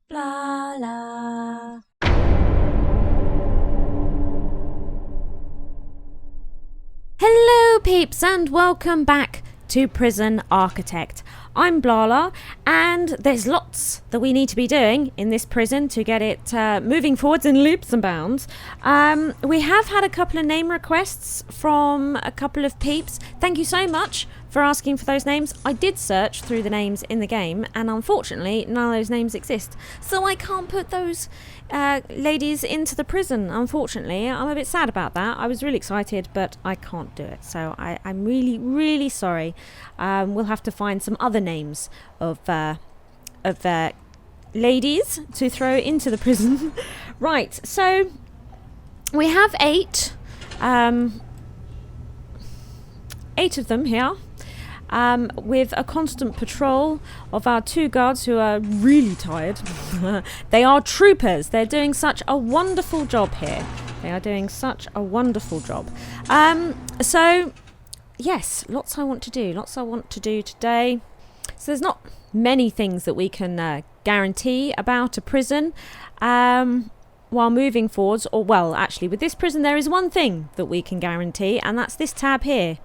Blarla. Hello peeps and welcome back to Prison Architect. I'm Blarla and there's lots that we need to be doing in this prison to get it moving forwards in leaps and bounds. We have had a couple of name requests from a couple of peeps. Thank you so much for asking for those names. I did search through the names in the game and unfortunately none of those names exist. So I can't put those ladies into the prison, unfortunately. I'm a bit sad about that. I was really excited but I can't do it. So I'm really sorry. We'll have to find some other names of ladies to throw into the prison. Right, so we have 8 of them here. With a constant patrol of our 2 guards who are really tired. They are troopers. They're doing such a wonderful job here. They are doing such a wonderful job. So, yes, lots I want to do. Lots I want to do today. So there's not many things that we can guarantee about a prison while moving forwards. Or, well, actually, with this prison, there is one thing that we can guarantee, and that's this tab here.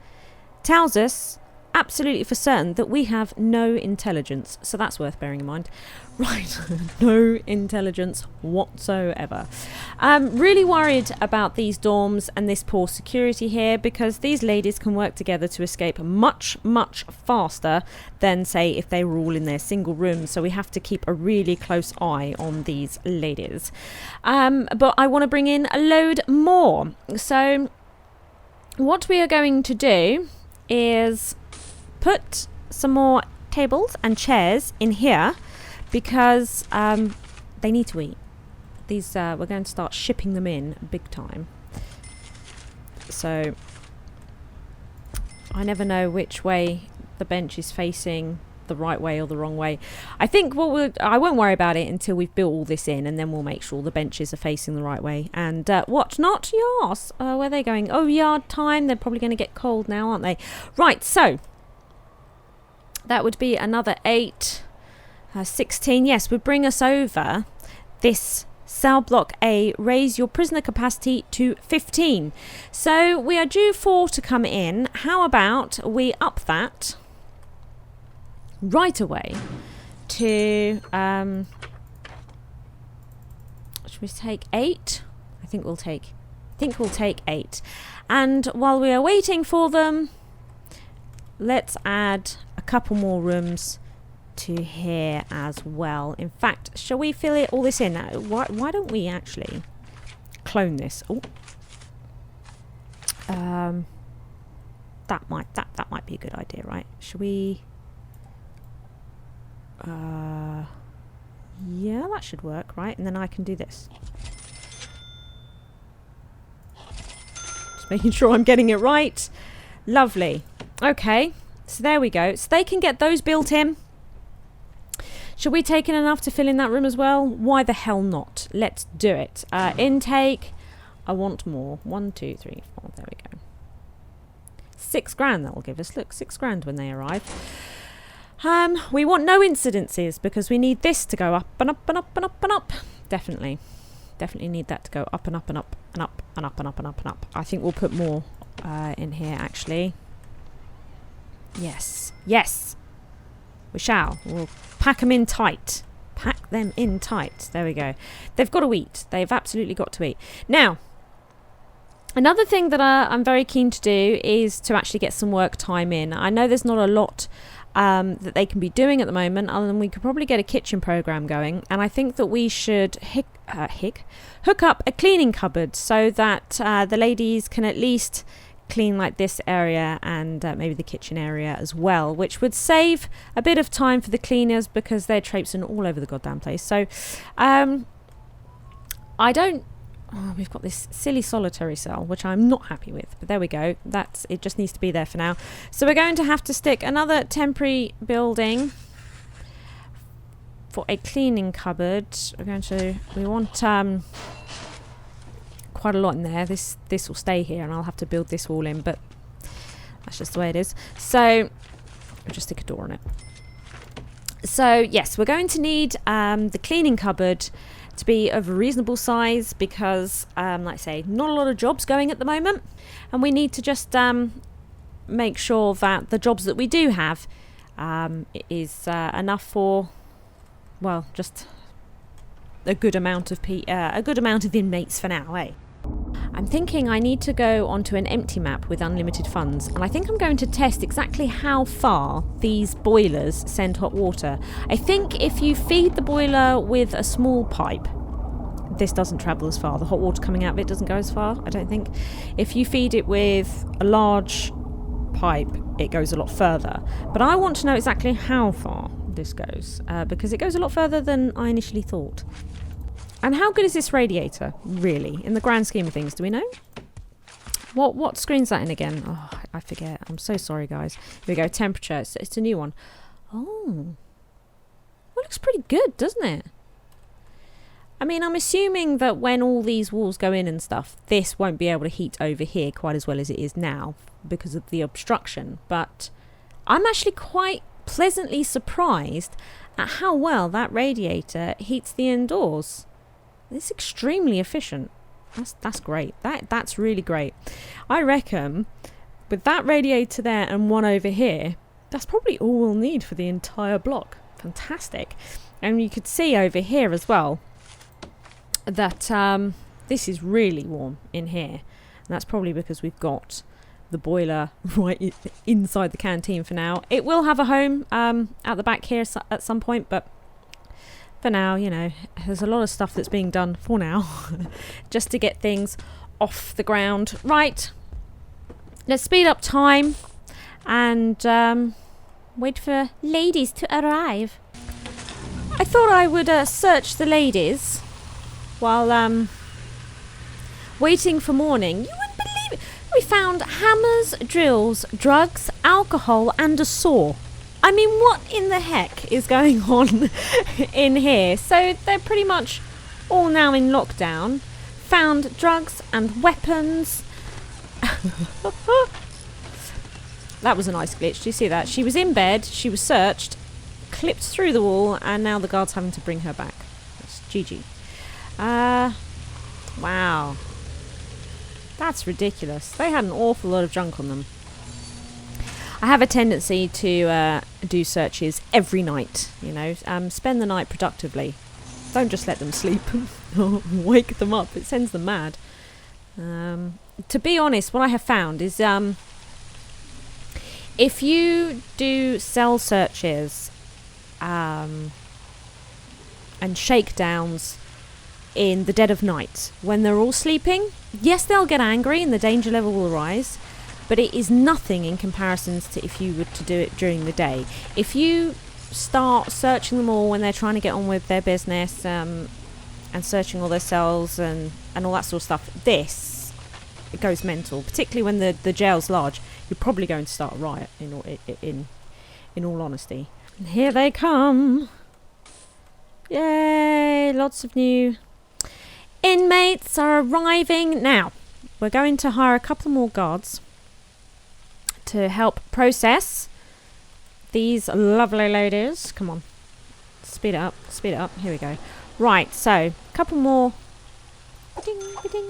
Tells us absolutely for certain that we have no intelligence, so that's worth bearing in mind. Right, no intelligence whatsoever. Really worried about these dorms and this poor security here, because these ladies can work together to escape much faster than, say, if they were all in their single rooms, so we have to keep a really close eye on these ladies. But I want to bring in a load more. So what we are going to do is put some more tables and chairs in here because they need to eat. These we're going to start shipping them in big time. So I never know which way the bench is facing, the right way or the wrong way. I think I won't worry about it until we've built all this in, and then we'll make sure the benches are facing the right way and whatnot. Yes. Where are they going? Oh, yard time. They're probably going to get cold now, aren't they? Right, so that would be another 8, 16. Yes, would bring us over this cell block A, raise your prisoner capacity to 15. So we are due 4 to come in. How about we up that right away to, should we take 8? I think we'll take 8. And while we are waiting for them, let's add a couple more rooms to here as well. In fact, shall we fill it all this in? Why don't we actually clone this? Oh, that might be a good idea, right? Shall we? Yeah, that should work, right? And then I can do this. Just making sure I'm getting it right. Lovely. Okay, so there we go. So they can get those built in. Should we take in enough to fill in that room as well? Why the hell not? Let's do it. Intake. I want more. 1, 2, 3, 4. There we go. 6 grand that will give us. Look, 6 grand when they arrive. We want no incidences because we need this to go up and up and up and up and up. Definitely need that to go up and up and up and up and up and up and up and up. I think we'll put more in here actually. Yes, we shall. We'll pack them in tight. There we go. They've got to eat. They've absolutely got to eat. Now, another thing that I'm very keen to do is to actually get some work time in. I know there's not a lot that they can be doing at the moment, other than we could probably get a kitchen program going, and I think that we should hook up a cleaning cupboard so that the ladies can at least clean like this area and maybe the kitchen area as well, which would save a bit of time for the cleaners because they're traipsing all over the goddamn place. So we've got this silly solitary cell, which I'm not happy with, but there we go. It just needs to be there for now. So we're going to have to stick another temporary building for a cleaning cupboard. We want quite a lot in there. This will stay here and I'll have to build this wall in, but that's just the way it is. So I'll just stick a door on it. So yes, we're going to need the cleaning cupboard to be of a reasonable size because, like I say, not a lot of jobs going at the moment, and we need to just make sure that the jobs that we do have is enough for, well, just a good amount of inmates for now, eh? I'm thinking I need to go onto an empty map with unlimited funds, and I think I'm going to test exactly how far these boilers send hot water. I think if you feed the boiler with a small pipe, this doesn't travel as far. The hot water coming out of it doesn't go as far, I don't think. If you feed it with a large pipe, it goes a lot further. But I want to know exactly how far this goes, because it goes a lot further than I initially thought. And how good is this radiator, really, in the grand scheme of things? Do we know? What screen's that in again? Oh, I forget. I'm so sorry, guys. Here we go. Temperature. It's a new one. Oh. Well, it looks pretty good, doesn't it? I mean, I'm assuming that when all these walls go in and stuff, this won't be able to heat over here quite as well as it is now because of the obstruction. But I'm actually quite pleasantly surprised at how well that radiator heats the indoors. It's extremely efficient. That's great. That's really great. I reckon with that radiator there and one over here, that's probably all we'll need for the entire block. Fantastic. And you could see over here as well that this is really warm in here. And that's probably because we've got the boiler right inside the canteen for now. It will have a home out the back here at some point, but for now, you know, there's a lot of stuff that's being done for now just to get things off the ground. Right, let's speed up time and wait for ladies to arrive. I thought I would search the ladies while waiting for morning. You wouldn't believe it. We found hammers, drills, drugs, alcohol and a saw. I mean, what in the heck is going on in here? So they're pretty much all now in lockdown. Found drugs and weapons. That was a nice glitch. Do you see that? She was in bed, she was searched, clipped through the wall, and now the guard's having to bring her back. That's GG. Wow. That's ridiculous. They had an awful lot of junk on them. I have a tendency to do searches every night, you know, spend the night productively. Don't just let them sleep or wake them up. It sends them mad. To be honest, what I have found is if you do cell searches and shakedowns in the dead of night when they're all sleeping, yes, they'll get angry and the danger level will rise. But it is nothing in comparison to if you were to do it during the day. If you start searching them all when they're trying to get on with their business and searching all their cells and all that sort of stuff, it goes mental. Particularly when the jail's large, you're probably going to start a riot, in all honesty. And here they come. Yay, lots of new inmates are arriving. Now, we're going to hire a couple more guards to help process these lovely ladies. Come on, speed it up. Here we go. Right, so a couple more. Ding, ding.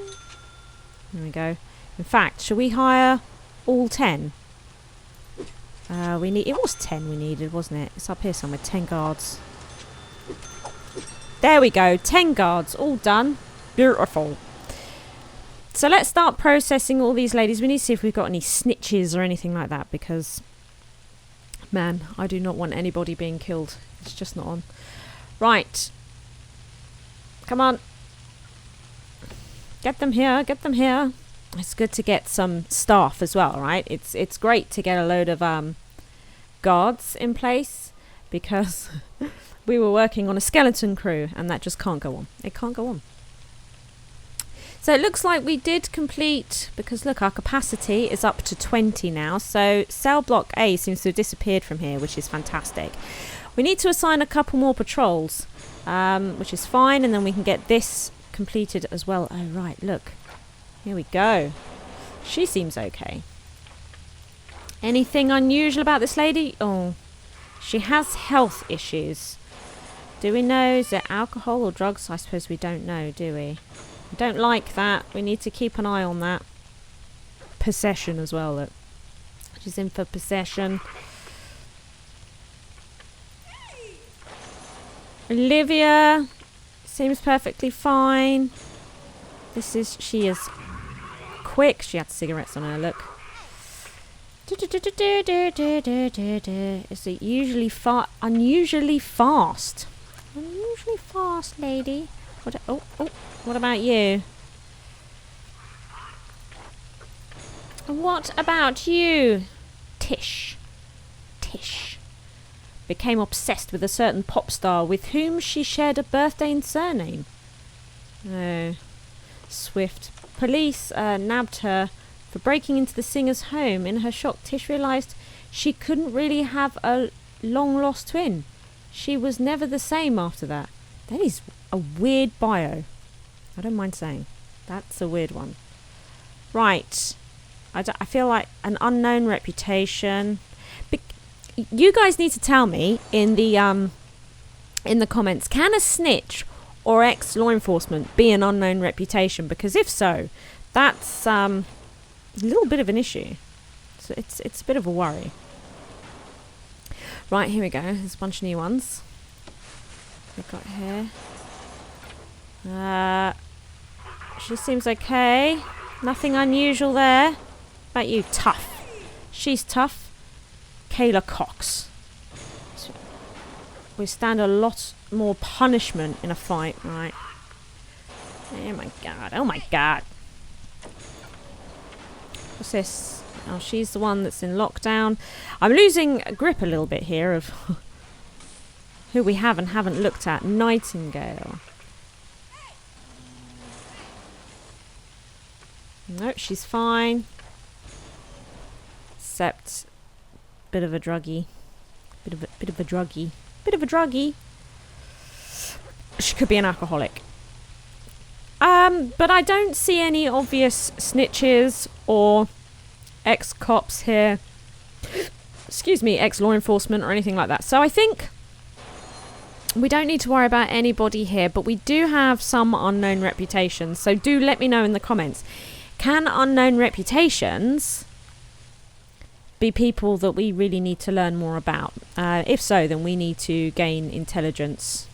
There we go. In fact, shall we hire all 10? It was 10 we needed, wasn't it? It's up here somewhere. 10 guards. There we go. 10 guards, all done. Beautiful. So let's start processing all these ladies. We need to see if we've got any snitches or anything like that, because, man, I do not want anybody being killed. It's just not on. Right. Come on. Get them here. It's good to get some staff as well, right? It's great to get a load of guards in place, because we were working on a skeleton crew and that just can't go on. It can't go on. So it looks like we did complete, because look, our capacity is up to 20 now. So cell block A seems to have disappeared from here, which is fantastic. We need to assign a couple more patrols, which is fine. And then we can get this completed as well. Oh, right, look. Here we go. She seems okay. Anything unusual about this lady? Oh, She has health issues. Do we know, is it alcohol or drugs? I suppose we don't know, do we? We don't like that. We need to keep an eye on that. Possession as well, look. She's in for possession. Olivia seems perfectly fine. She is quick. She had cigarettes on her, look. Is it unusually fast? Unusually fast, lady. What about you? What about you? Tish became obsessed with a certain pop star with whom she shared a birthday and surname. Oh, swift. Police nabbed her for breaking into the singer's home. In her shock, Tish realised she couldn't really have a long-lost twin. She was never the same after that. That is a weird bio. I don't mind saying. That's a weird one. Right. I feel like an unknown reputation. You guys need to tell me in the comments, can a snitch or ex-law enforcement be an unknown reputation? Because if so, that's a little bit of an issue. So it's a bit of a worry. Right, here we go. There's a bunch of new ones. We've got here. She seems okay. Nothing unusual there. About you, tough. She's tough. Kayla Cox. We stand a lot more punishment in a fight, right? Oh my god. What's this? Oh, she's the one that's in lockdown. I'm losing grip a little bit here of who we have and haven't looked at. Nightingale. Nope, she's fine. Except bit of a druggie. Bit of a druggie. She could be an alcoholic. But I don't see any obvious snitches or ex-cops here. Excuse me, ex-law enforcement or anything like that. So I think we don't need to worry about anybody here, but we do have some unknown reputations. So do let me know in the comments. Can unknown reputations be people that we really need to learn more about? If so, then we need to gain intelligence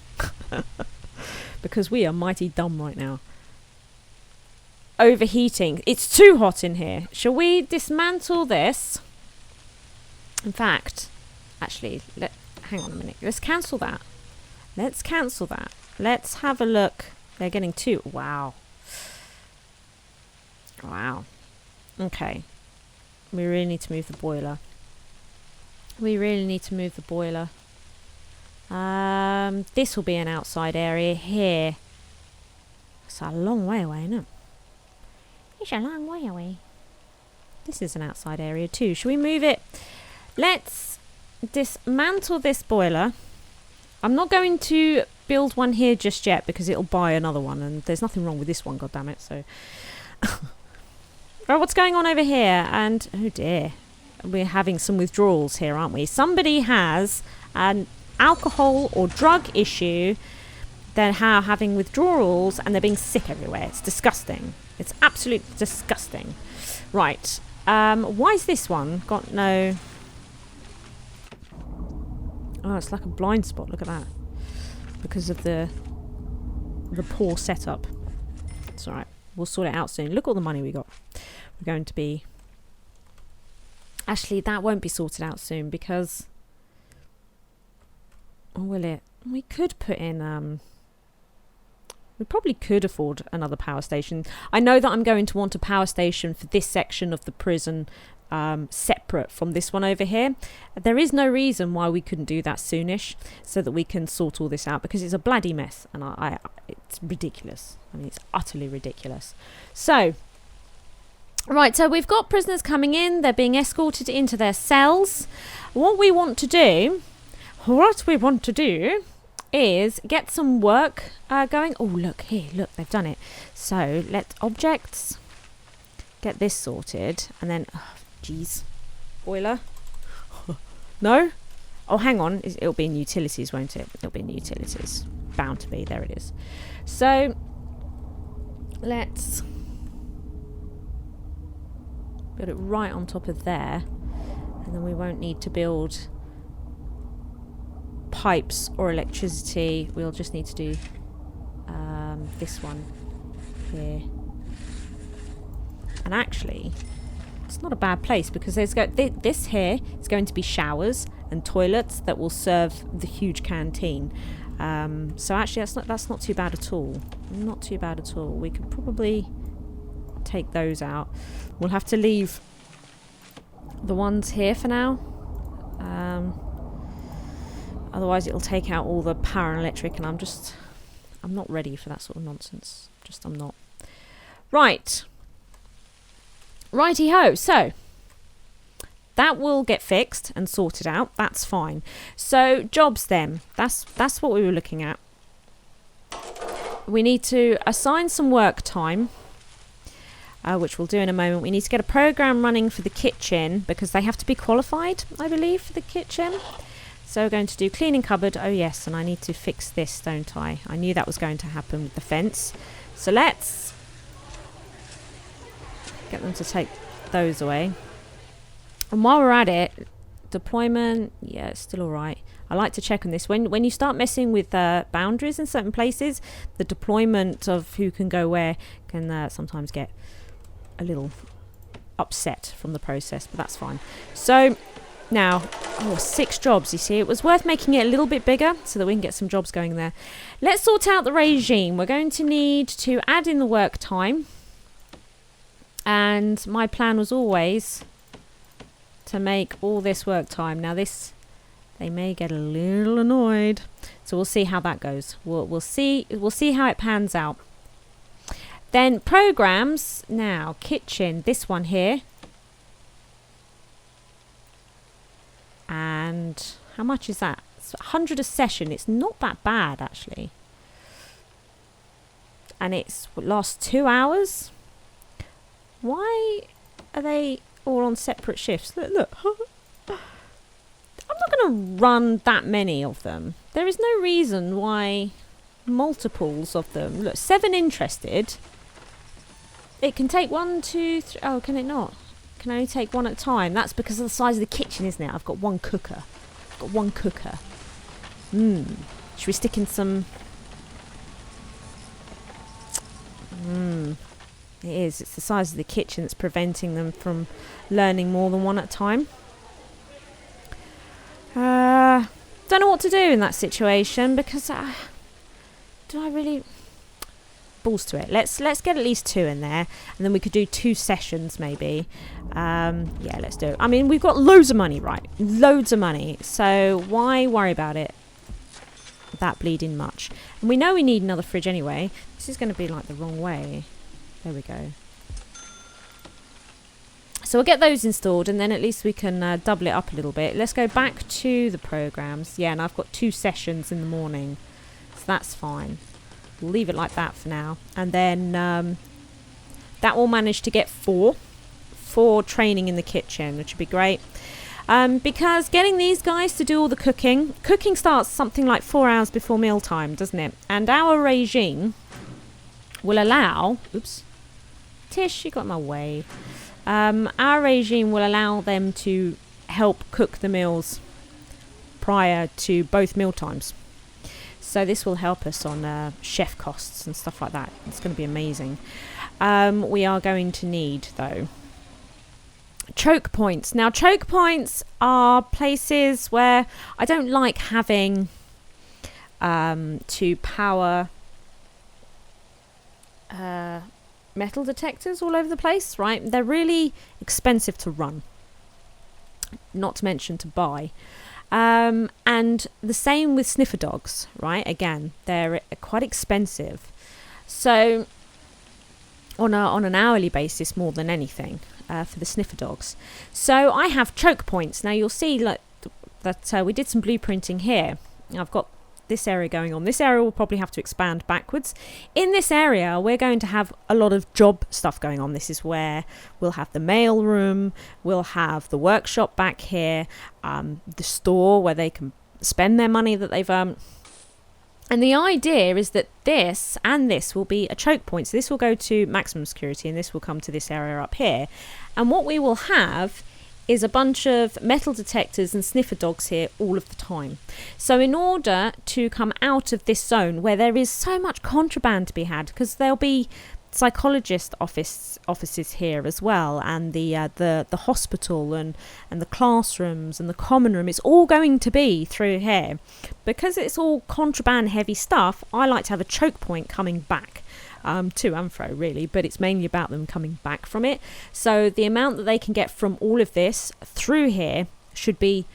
because we are mighty dumb right now. Overheating. It's too hot in here. Shall we dismantle this? In fact, actually, hang on a minute. Let's cancel that. Let's have a look. They're getting two. Wow. Okay. We really need to move the boiler. This will be an outside area here. It's a long way away, isn't it? It's a long way away. This is an outside area too. Shall we move it? Let's dismantle this boiler. I'm not going to build one here just yet because it'll buy another one, and there's nothing wrong with this one, goddammit. So, right, what's going on over here? And oh dear, we're having some withdrawals here, aren't we? Somebody has an alcohol or drug issue. They're having withdrawals and they're being sick everywhere. It's disgusting. It's absolutely disgusting. Right. Why is this one got no... Oh, it's like a blind spot. Look at that. Because of the poor setup. It's alright. We'll sort it out soon. Look at all the money we got. We're going to be... Actually, that won't be sorted out soon because... Or will it? We could put in... We probably could afford another power station. I know that I'm going to want a power station for this section of the prison separate from this one over here. There is no reason why we couldn't do that soonish so that we can sort all this out because it's a bloody mess and it's ridiculous. I mean, it's utterly ridiculous. So, right, so we've got prisoners coming in. They're being escorted into their cells. What we want to do is get some work going. Oh, look here, look, they've done it. So let objects get this sorted, and then, geez, boiler. No, Oh, hang on. It'll be in utilities, won't it? It'll be in utilities. Bound to be. There it is. So let's build it right on top of there, and then we won't need to build pipes or electricity. We'll just need to do this one here. And actually, it's not a bad place, because there's this here is going to be showers and toilets that will serve the huge canteen. So actually, that's not too bad at all. Not too bad at all. We could probably take those out. We'll have to leave the ones here for now. Otherwise, it'll take out all the power and electric, and I'm not ready for that sort of nonsense. I'm not. Right. Righty-ho. So that will get fixed and sorted out. That's fine. So jobs then. That's what we were looking at. We need to assign some work time, which we'll do in a moment. We need to get a program running for the kitchen, because they have to be qualified, I believe, for the kitchen. So we're going to do cleaning cupboard. Oh yes, and I need to fix this, don't I? I knew that was going to happen with the fence. So let's get them to take those away. And while we're at it, deployment, yeah, it's still all right. I like to check on this. When you start messing with boundaries in certain places, the deployment of who can go where can sometimes get a upset from the process, but that's fine. So now, 6 jobs, you see. It was worth making it a little bit bigger so that we can get some jobs going there. Let's sort out the regime. We're going to need to add in the work time. And my plan was always to make all this work time. Now this, they may get a little annoyed. So we'll see how that goes. We'll see how it pans out. Then programs. Now, kitchen, this one here. And how much is that? It's 100 a session. It's not that bad, actually. And it lasts 2 hours. Why are they all on separate shifts? Look. I'm not going to run that many of them. There is no reason why multiples of them. Look, 7 interested. It can take 1, 2, 3. Oh, can it not? Can only take 1 at a time. That's because of the size of the kitchen, isn't it? I've got one cooker. Should we stick in some? It is. It's the size of the kitchen that's preventing them from learning more than 1 at a time. Don't know what to do in that situation, because do I really? Balls to it. Let's get at least 2 in there, and then we could do 2 sessions maybe. Yeah, let's do it. I mean, we've got loads of money, right? Loads of money. So why worry about it that bleeding much? And we know we need another fridge anyway. This is going to be like the wrong way. There we go. So we'll get those installed, and then at least we can double it up a little bit. Let's go back to the programs. Yeah, and I've got 2 sessions in the morning, so that's fine. We'll leave it like that for now. And then that will manage to get 4 training in the kitchen, which would be great. Because getting these guys to do all the cooking starts something like 4 hours before mealtime, doesn't it? And our regime will allow... Oops. Tish, you got in my way. Our regime will allow them to help cook the meals prior to both meal times. So this will help us on chef costs and stuff like that. It's going to be amazing. We are going to need, though, choke points. Now, choke points are places where I don't like having to power metal detectors all over the place, right? They're really expensive to run, not to mention to buy. And the same with sniffer dogs, right? Again, they're quite expensive. So on an hourly basis more than anything for the sniffer dogs. So I have choke points. Now you'll see like that we did some blueprinting here. I've got this area going on. This area will probably have to expand backwards. In this area, we're going to have a lot of job stuff going on. This is where we'll have the mail room, we'll have the workshop back here, the store where they can spend their money that they've earned. And the idea is that this and this will be a choke point. So this will go to maximum security and this will come to this area up here. And what we will have is a bunch of metal detectors and sniffer dogs here all of the time. So in order to come out of this zone where there is so much contraband to be had, because there'll be psychologist offices here as well, and the hospital and the classrooms and the common room, it's all going to be through here. Because it's all contraband heavy stuff, I like to have a choke point coming back. To and fro really, but it's mainly about them coming back from it. So the amount that they can get from all of this through here should be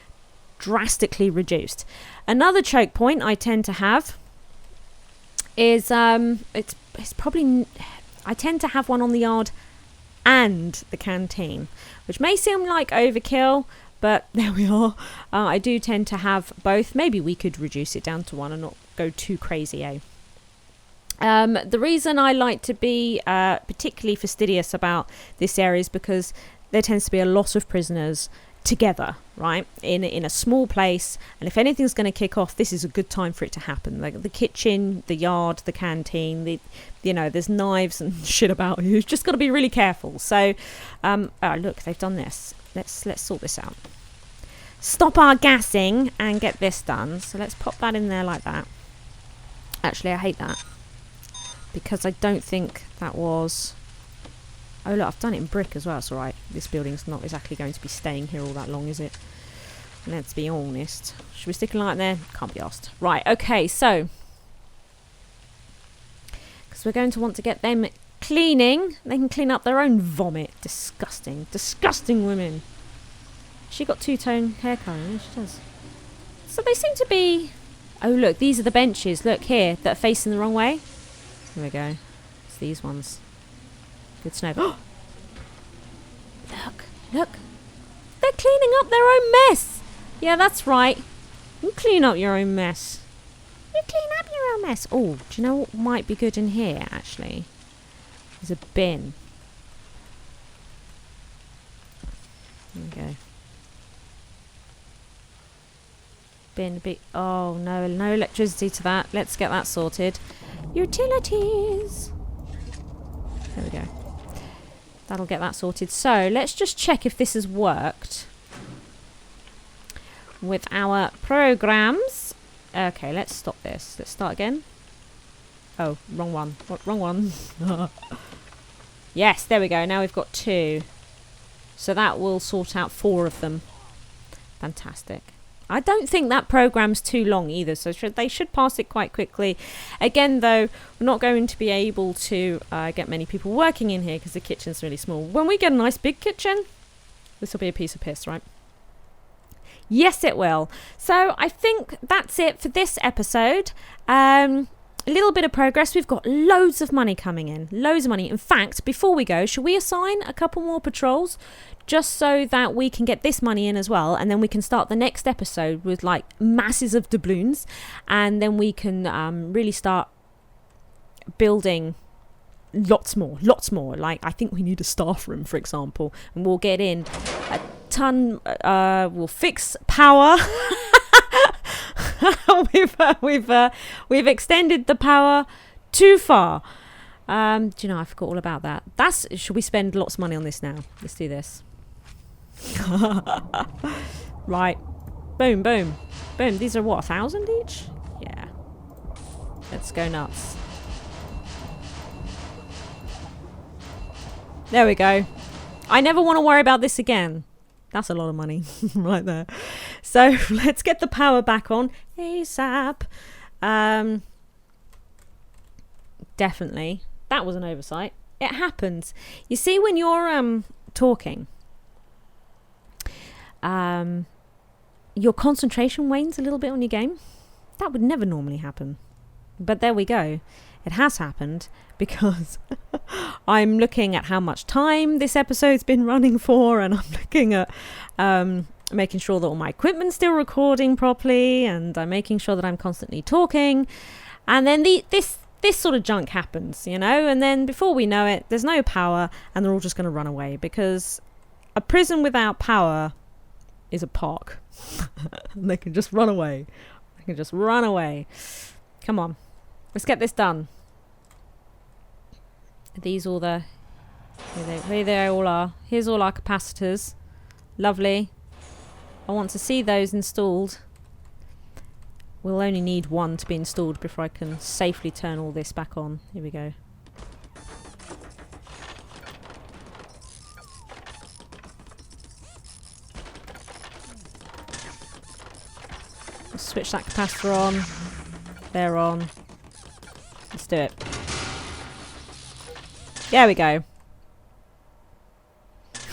drastically reduced. Another choke point I tend to have is it's probably, I tend to have one on the yard and the canteen, which may seem like overkill, but there we are. I do tend to have both. Maybe we could reduce it down to one and not go too crazy, eh? The reason I like to be particularly fastidious about this area is because there tends to be a lot of prisoners together, right, in a small place, and if anything's going to kick off, this is a good time for it to happen. Like the kitchen, the yard, the canteen, there's knives and shit about. You've just got to be really careful. So look, they've done this. Let's sort this out. Stop our gassing and get this done. So let's pop that in there like that. Actually, I hate that, because I don't think that was... Oh look, I've done it in brick as well. It's alright. This building's not exactly going to be staying here all that long, is it? Let's be honest. Should we stick a light there? Can't be asked. Right, okay, so... because we're going to want to get them cleaning. They can clean up their own vomit. Disgusting. Disgusting women. She got two-tone hair colour. Yeah, she does. So they seem to be... Oh look, these are the benches. Look here, that are facing the wrong way. There we go. It's these ones. Good to know. Look. They're cleaning up their own mess. Yeah, that's right. You clean up your own mess. You clean up your own mess. Oh, do you know what might be good in here, actually? There's a bin. There we go. Bin, oh, no electricity to that. Let's get that sorted. Utilities. There we go. That'll get that sorted. So let's just check if this has worked with our programs. Okay, let's stop this. Let's start again. Oh, wrong one. What? Wrong one. Yes, there we go. Now we've got 2. So that will sort out 4 of them. Fantastic. I don't think that program's too long either, so they should pass it quite quickly. Again, though, we're not going to be able to get many people working in here because the kitchen's really small. When we get a nice big kitchen, this will be a piece of piss, right? Yes, it will. So I think that's it for this episode. A little bit of progress. We've got loads of money coming in. Loads of money. In fact, before we go, should we assign a couple more patrols just so that we can get this money in as well, and then we can start the next episode with like masses of doubloons, and then we can really start building lots more. Like I think we need a staff room, for example, and we'll get in a ton. We'll fix power. We've extended the power too far. Do you know, I forgot all about that. Should we spend lots of money on this now? Let's do this. Right. Boom. These are what, 1,000 each? Yeah. Let's go nuts. There we go. I never want to worry about this again. That's a lot of money right there. So let's get the power back on ASAP. Definitely. That was an oversight. It happens. You see, when you're talking, your concentration wanes a little bit on your game. That would never normally happen. But there we go. It has happened because I'm looking at how much time this episode's been running for, and I'm looking at making sure that all my equipment's still recording properly, and I'm making sure that I'm constantly talking. And then this sort of junk happens, you know, and then before we know it, there's no power, and they're all just going to run away, because a prison without power is a park. And they can just run away. They can just run away. Come on, let's get this done. Are these all the... Here they all are. Here's all our capacitors. Lovely. I want to see those installed. We'll only need one to be installed before I can safely turn all this back on. Here we go. Let's switch that capacitor on. They're on. Let's do it. There we go.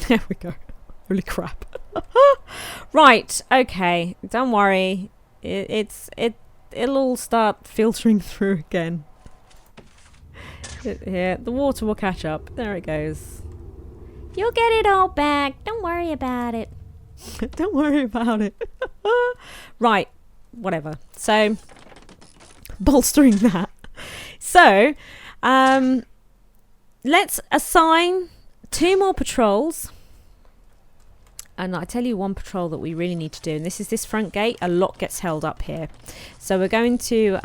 There we go. Holy crap. Right, okay. Don't worry. It'll all start filtering through again. Here, the water will catch up. There it goes. You'll get it all back. Don't worry about it. Don't worry about it. Right, whatever. So, bolstering that. So, let's assign 2 more patrols. And I tell you one patrol that we really need to do, and this is this front gate. A lot gets held up here. So we're going to...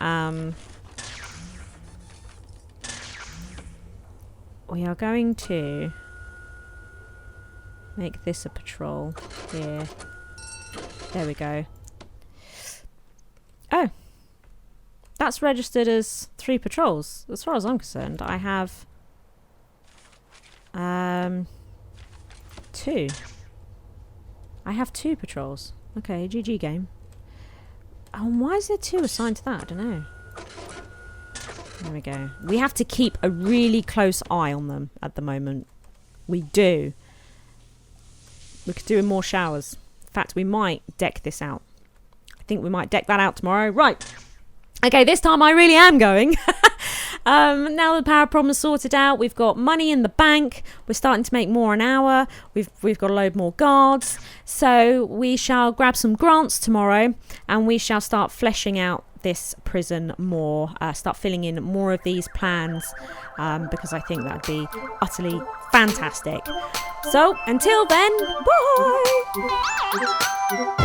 we are going to make this a patrol here. There we go. Oh. That's registered as 3 patrols. As far as I'm concerned, I have... 2. I have 2 patrols. Okay, GG game. Oh, why is there 2 assigned to that? I don't know. There we go. We have to keep a really close eye on them at the moment. We do. We could do more showers. In fact, we might deck this out. I think we might deck that out tomorrow. Right. Okay, this time I really am going. Now the power problem's sorted out, we've got money in the bank, we're starting to make more an hour, we've got a load more guards, so we shall grab some grants tomorrow, and we shall start fleshing out this prison more, start filling in more of these plans, because I think that'd be utterly fantastic. So until then, bye.